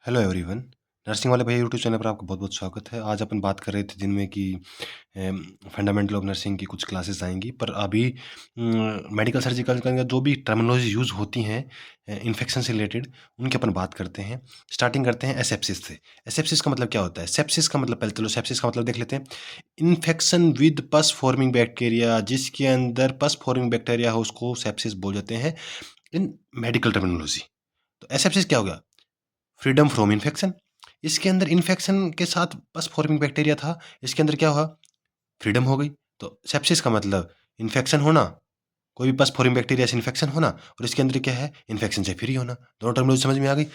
Hello everyone. Nursing वाले भैया YouTube channel पर आपका बहुत बहुत स्वागत है। आज अपन बात कर रहे थे दिन में कि फंडामेंटल ऑफ नर्सिंग की कुछ क्लासेस आएंगी, पर अभी मेडिकल सर्जिकल का जो भी टर्मिनोलॉजी यूज़ होती हैं इन्फेक्शन से रिलेटेड, उनकी अपन बात करते हैं। स्टार्टिंग करते हैं एसेप्सिस से। एसेप्सिस का मतलब क्या होता है? सेप्सिस का मतलब, पहले चलो सेप्सिस का मतलब देख लेते हैं। इन्फेक्शन विद पस फॉर्मिंग बैक्टीरिया, जिसके अंदर पस फॉर्मिंग बैक्टीरिया हो उसको सेप्सिस बोल जाते हैं इन मेडिकल टर्मिनोलॉजी। तो एसेप्सिस क्या हो गया? Freedom from infection. इसके अंदर इन्फेक्शन के साथ बस फॉर्मिंग बैक्टीरिया था, इसके अंदर क्या हुआ? फ्रीडम हो गई। तो सेप्सिस का मतलब इन्फेक्शन होना, कोई भी पस फॉर्मिंग बैक्टीरिया से इन्फेक्शन होना, और इसके अंदर क्या है? इन्फेक्शन से फ्री होना। दोनों टर्मिनोलॉजी समझ में आ गई।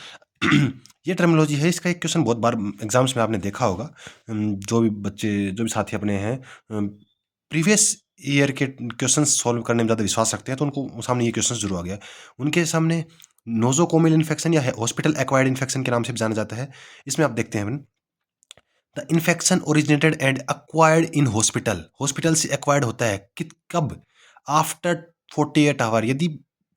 ये टर्मिनोलॉजी है। इसका एक क्वेश्चन बहुत बार एग्जाम्स में आपने देखा होगा। जो भी बच्चे, जो भी साथी अपने हैं प्रीवियस ईयर के क्वेश्चन सॉल्व करने में ज़्यादा विश्वास रखते हैं, तो उनको सामने ये क्वेश्चन जरूर आ गया। उनके सामने नोजोकोमियल इन्फेक्शन या हॉस्पिटल एक्वायर्ड इन्फेक्शन के नाम से भी जाना जाता है। इसमें आप देखते हैं the infection originated and acquired in hospital. Hospital से एक्वायर्ड होता है कि कब? After 48 hour. यदि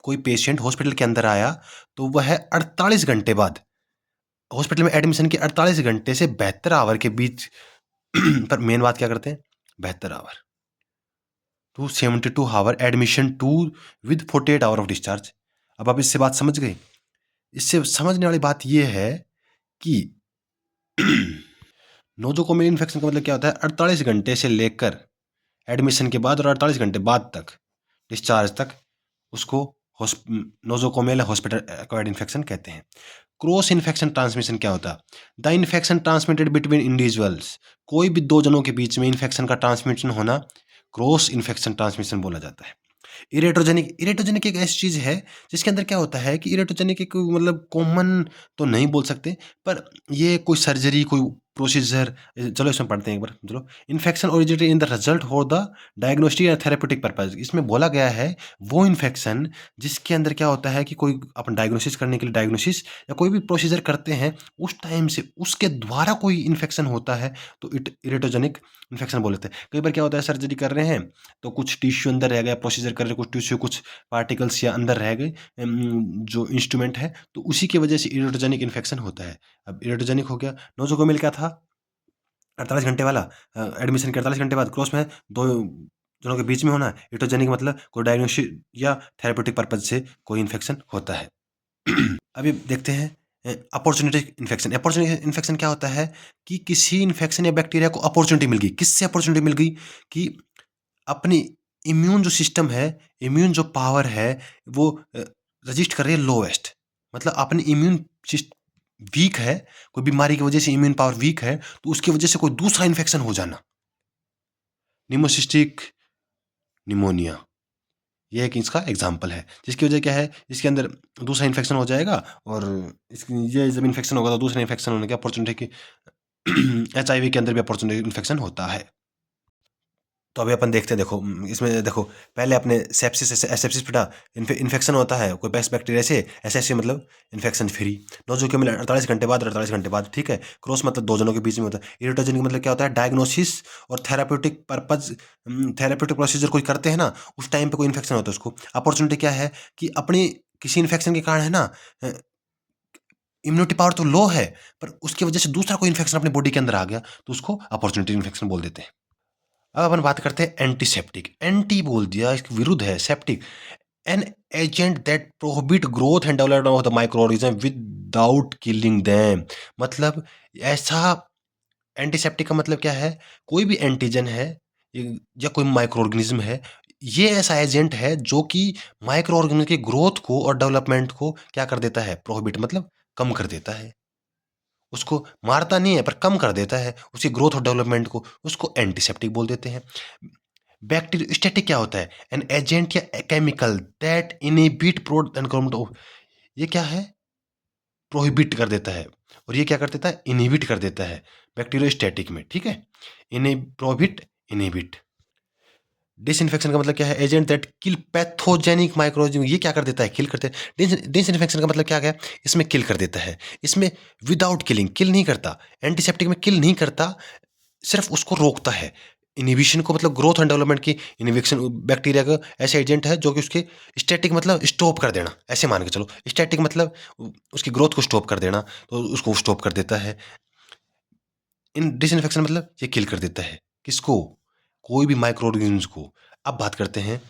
कोई पेशेंट हॉस्पिटल के अंदर आया तो वह 48 घंटे बाद, हॉस्पिटल में एडमिशन के 48 घंटे से 72 आवर के बीच पर मेन बात क्या करते हैं? 72 hour to 72 hour admission to with 48 hour of discharge. अब आप इससे बात समझ गए? इससे समझने वाली बात यह है कि नोजोकोमियल इन्फेक्शन का मतलब क्या होता है? 48 घंटे से लेकर एडमिशन के बाद और 48 घंटे बाद तक, डिस्चार्ज तक, उसको नोजोकोमियल हॉस्पिटल एक्वायर्ड इन्फेक्शन कहते हैं। क्रॉस इन्फेक्शन ट्रांसमिशन क्या होता है? The infection transmitted between individuals. कोई भी दो जनों के बीच में इन्फेक्शन का ट्रांसमिशन होना क्रॉस इन्फेक्शन ट्रांसमिशन बोला जाता है। इरेटोजेनिक, इरेटोजेनिक एक ऐसी चीज़ है जिसके अंदर क्या होता है कि इरेटोजेनिक एक मतलब कॉमन तो नहीं बोल सकते, पर ये कोई सर्जरी, कोई प्रोसीजर, चलो इसमें पढ़ते हैं एक बार। चलो, infection originated in the result for the diagnostic या थेरेप्यूटिक पर्पज। इसमें बोला गया है वो इन्फेक्शन जिसके अंदर क्या होता है कि कोई अपन डायग्नोसिस करने के लिए डायग्नोसिस या कोई भी प्रोसीजर करते हैं, उस टाइम से उसके द्वारा कोई इन्फेक्शन होता है तो इरेटोजेनिक इन्फेक्शन बोल लेते हैं। कई बार क्या होता है, सर्जरी कर रहे हैं तो कुछ टिश्यू अंदर रह गया, प्रोसीजर कर रहे कुछ टिश्यू, कुछ पार्टिकल्स या अंदर रह गए जो इंस्ट्रूमेंट है, तो उसी की वजह से इरेटोजेनिक इन्फेक्शन होता है। अब इरेटोजेनिक हो गया। नोज़ोकोमियल क्या था? 48 घंटे वाला, एडमिशन के 48 घंटे बाद क्रॉस में दो जनों के बीच में होना। इरेटोजेनिक मतलब कोई डायग्नोस्टिक या थेरेप्यूटिक पर्पज से कोई इन्फेक्शन होता है। अभी देखते हैं अपॉर्चुनिटी इन्फेक्शन। अपॉर्चुनिटी इन्फेक्शन क्या होता है कि किसी इन्फेक्शन या बैक्टीरिया को अपॉर्चुनिटी मिल गई। किससे अपॉर्चुनिटी मिल गई? कि अपनी इम्यून जो सिस्टम है, इम्यून जो पावर है, वो रजिस्ट कर रही है लोएस्ट। मतलब अपनी इम्यून वीक है, कोई बीमारी की वजह से इम्यून पावर वीक है, तो उसकी वजह से कोई दूसरा इन्फेक्शन हो जाना, निमोसिस्टिक निमोनिया, ये एक इसका एग्जाम्पल है। जिसकी वजह क्या है? इसके अंदर दूसरा इन्फेक्शन हो जाएगा, और ये जब इन्फेक्शन होगा तो दूसरा इन्फेक्शन होने की अपॉर्चुनिटी की HIV के अंदर भी अपॉर्चुनिटी इन्फेक्शन होता है। तो अभी अपन देखते हैं, देखो इसमें देखो, पहले अपने सेप्सिस एसेप्सिस पिटा, इन्फेक्शन होता है कोई पेस्ट बैक्टीरिया से, एसएससी मतलब इन्फेक्शन फ्री। नोजोकोमियल 48 घंटे बाद, 48 घंटे बाद, ठीक है। क्रॉस मतलब दो जनों के बीच में होता है। इरिटोजेनिक मतलब क्या होता है? डायग्नोसिस और थेराप्यूटिक पर्पज, थेराप्यूटिक प्रोसीजर कोई करते हैं ना, उस टाइम पे कोई इन्फेक्शन होता है उसको। अपॉर्चुनिटी क्या है कि अपनी किसी इन्फेक्शन के कारण है ना, इम्यूनिटी पावर तो लो है, पर उसकी वजह से दूसरा कोई इन्फेक्शन अपनी बॉडी के अंदर आ गया, तो उसको अपॉर्चुनिटी इन्फेक्शन बोल देते हैं। अब अपन बात करते हैं एंटीसेप्टिक। एंटी बोल दिया, इसके विरुद्ध है septic. An agent that prohibit growth and development of the micro organism without killing them. मतलब ऐसा, एंटीसेप्टिक का मतलब क्या है? कोई भी एंटीजन है या कोई माइक्रो ऑर्गेनिज्म है, ये ऐसा एजेंट है जो कि माइक्रो ऑर्गेनिज्म की ग्रोथ को और डेवलपमेंट को क्या कर देता है? प्रोहिबिट मतलब कम कर देता है। उसको मारता नहीं है, पर कम कर देता है उसकी ग्रोथ और डेवलपमेंट को, उसको एंटीसेप्टिक बोल देते हैं। बैक्टीरियोस्टैटिक क्या होता है? एन एजेंट या केमिकल दैट इनहिबिट प्रोट, ये क्या है? प्रोहिबिट कर देता है। और ये क्या कर देता है? इनहिबिट कर देता है बैक्टीरियोस्टैटिक में, ठीक है। Prohibit, inhibit. डिसइंफेक्शन का मतलब क्या है? Agent that kill pathogenic microorganism. ये क्या कर देता है? किल करते हैं। डिसइंफेक्शन का मतलब क्या है? इसमें किल कर देता है। इसमें विदाउट किलिंग, किल नहीं करता। एंटीसेप्टिक में किल नहीं करता, सिर्फ उसको रोकता है। इनहिबिशन को मतलब ग्रोथ एंड डेवलपमेंट की इनहिबिशन बैक्टीरिया का ऐसे एजेंट है जो कि उसके स्टैटिक मतलब स्टॉप कर देना, ऐसे मान के चलो। स्टैटिक मतलब उसकी ग्रोथ को स्टॉप कर देना, तो उसको स्टॉप कर देता है। इन डिसइंफेक्शन मतलब ये किल कर देता है किसको, कोई भी माइक्रो ऑर्गेनिज्म को। अब बात करते हैं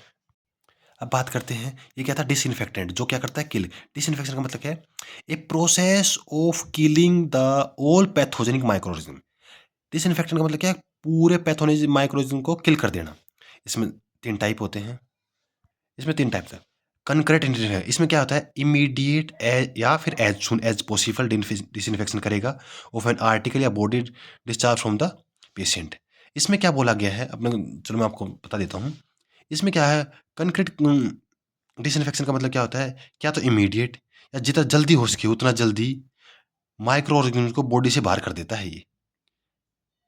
ये क्या था, डिसइंफेक्टेंट, जो क्या करता है, किल। डिसइंफेक्शन का मतलब क्या है, a process of killing the all pathogenic micro organism. Disinfectant का मतलब क्या है, पूरे पैथोजेनिक माइक्रो ऑर्गेनिज्म को किल कर देना। इसमें तीन टाइप होते हैं, कंकरेंट डिसइंफेक्शन, इसमें क्या होता है, इमीडिएट या फिर as soon as possible disinfection करेगा ऑफ एन आर्टिकल या body discharge from the patient. इसमें क्या बोला गया है, अब मैं चलो मैं आपको बता देता हूँ। इसमें क्या है, कंक्रीट डिसइंफेक्शन का मतलब क्या होता है, क्या तो इमीडिएट या जितना जल्दी हो सके उतना जल्दी माइक्रो ऑर्गेनिज्म को बॉडी से बाहर कर देता है, ये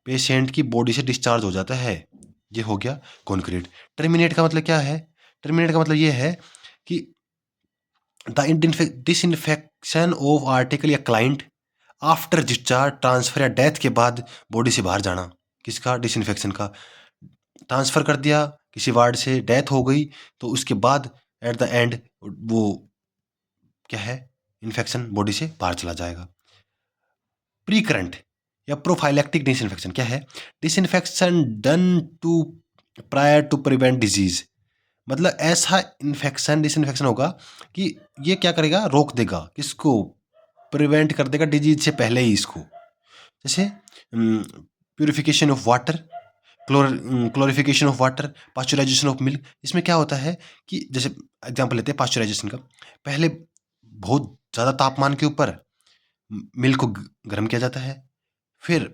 पेशेंट की बॉडी से डिस्चार्ज हो जाता है, ये हो गया कॉन्क्रीट। टर्मिनेट का मतलब क्या है, टर्मिनेट का मतलब ये है कि द डिसइंफेक्शन ऑफ आर्टिकल या क्लाइंट आफ्टर डिस्चार्ज, ट्रांसफर या डेथ के बाद बॉडी से बाहर जाना, किसका, डिसइंफेक्शन का। ट्रांसफर कर दिया किसी वार्ड से, डेथ हो गई, तो उसके बाद एट द एंड वो क्या है, इन्फेक्शन बॉडी से बाहर चला जाएगा। प्री करंट या प्रोफाइलैक्टिक डिसइंफेक्शन क्या है, disinfection done to prior to prevent disease. मतलब ऐसा इन्फेक्शन डिसइंफेक्शन होगा कि ये क्या करेगा, रोक देगा किसको, प्रिवेंट कर देगा डिजीज से पहले ही इसको। जैसे purification of water, clarification of water, pasteurization of milk. इसमें क्या होता है कि जैसे एग्जांपल लेते हैं पास्चुराइजेशन का, पहले बहुत ज़्यादा तापमान के ऊपर मिल्क को गर्म किया जाता है, फिर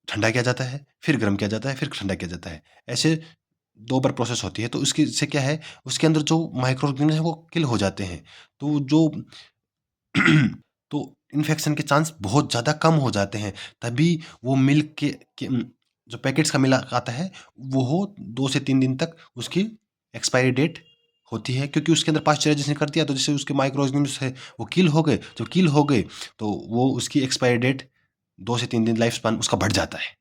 ठंडा किया जाता है, फिर गर्म किया जाता है, फिर ठंडा किया जाता है, ऐसे 2 बार प्रोसेस होती है। तो उसकी से क्या है, उसके अंदर जो माइक्रो ऑर्गेनिज्म है वो किल हो जाते हैं। तो जो तो इन्फेक्शन के चांस बहुत ज़्यादा कम हो जाते हैं। तभी वो मिल्क के जो पैकेट्स का मिल्क आता है वो हो 2 से 3 दिन तक उसकी एक्सपायरी डेट होती है, क्योंकि उसके अंदर पास्चराइजेशन कर दिया तो जैसे उसके माइक्रो ऑर्गेनिज्म है वो किल हो गए। जब किल हो गए तो वो उसकी एक्सपायरी डेट 2 से 3 दिन लाइफ स्पैन उसका बढ़ जाता है।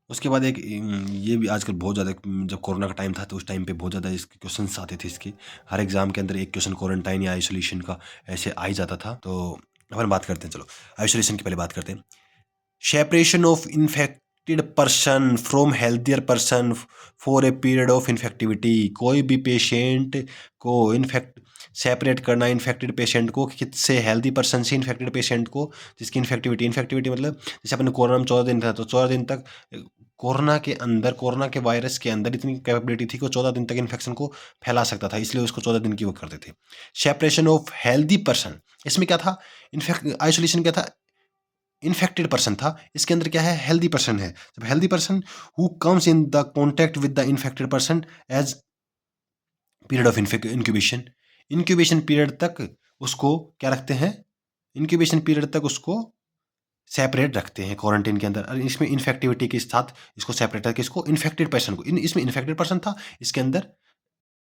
उसके बाद एक ये भी आजकल बहुत ज़्यादा, जब कोरोना का टाइम था तो उस टाइम पे बहुत ज़्यादा इसके क्वेश्चंस आते थे इसके, हर एग्जाम के अंदर एक क्वेश्चन क्वारंटाइन या आइसोलेशन का ऐसे आ ही जाता था। तो अपन बात करते हैं, चलो आइसोलेशन की पहले बात करते हैं। Separation of infected person from healthier person for a period of infectivity. कोई भी पेशेंट को इन्फेक्ट सेपरेट करना, इन्फेक्टेड पेशेंट को किससे, हेल्दी पर्सन से इन्फेक्टेड पेशेंट को जिसकी इन्फेक्टिविटी मतलब जैसे अपने कोरोना में 14 दिन था तो 14 दिन तक कोरोना के अंदर, कोरोना के वायरस के अंदर इतनी कैपेबिलिटी थी कि वो 14 दिन तक इन्फेक्शन को फैला सकता था, इसलिए उसको 14 दिन की वो करते थे। सेपरेशन ऑफ हेल्दी पर्सन, इसमें क्या था, इन्फेक्ट आइसोलेशन क्या था, इन्फेक्टेड पर्सन था, इसके अंदर क्या है, हेल्दी पर्सन है। जब healthy person who comes in the contact with the infected person as period of incubation, incubation period तक उसको क्या रखते हैं, इंक्यूबेशन पीरियड तक उसको सेपरेट रखते हैं क्वारंटीन के अंदर। और इसमें इन्फेक्टिविटी के साथ इसको सेपरेट करके इसको इन्फेक्टेड पर्सन को इसमें इन्फेक्टेड पर्सन था, इसके अंदर